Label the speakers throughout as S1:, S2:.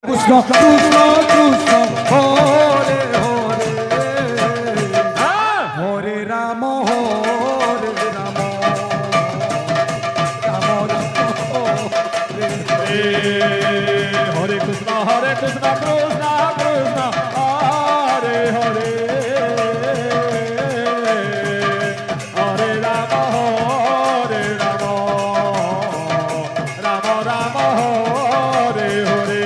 S1: কৃষ্ণ কৃষ্ণ কৃষ্ণ হরে হরে হরে রাম হরে রাম রাম রাম হরে
S2: হরে কৃষ্ণ কৃষ্ণ কৃষ্ণ হরে হরে হরে রাম রাম রাম হরে হরে।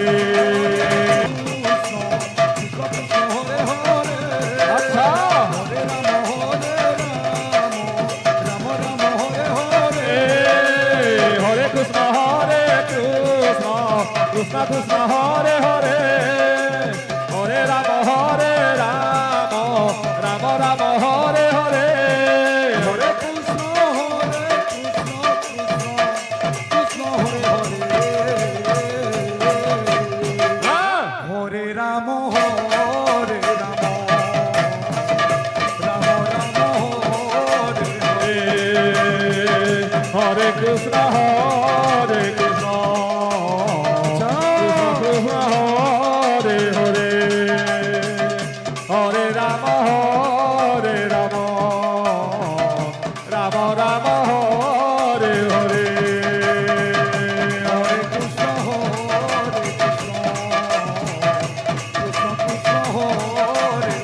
S1: হরে হরে
S2: আচ্ছা,
S1: হরে রাম রাম রাম হরে হরে
S2: হরে কৃষ্ণ কৃষ্ণ কৃষ্ণ হরে হরে হরে রাম রাম রাম হরে হরে
S1: হরে কৃষ্ণ কৃষ্ণ কৃষ্ণ হরে হরে হরে রাম রাম রাম হরে হরে
S2: হরে কৃষ্ণ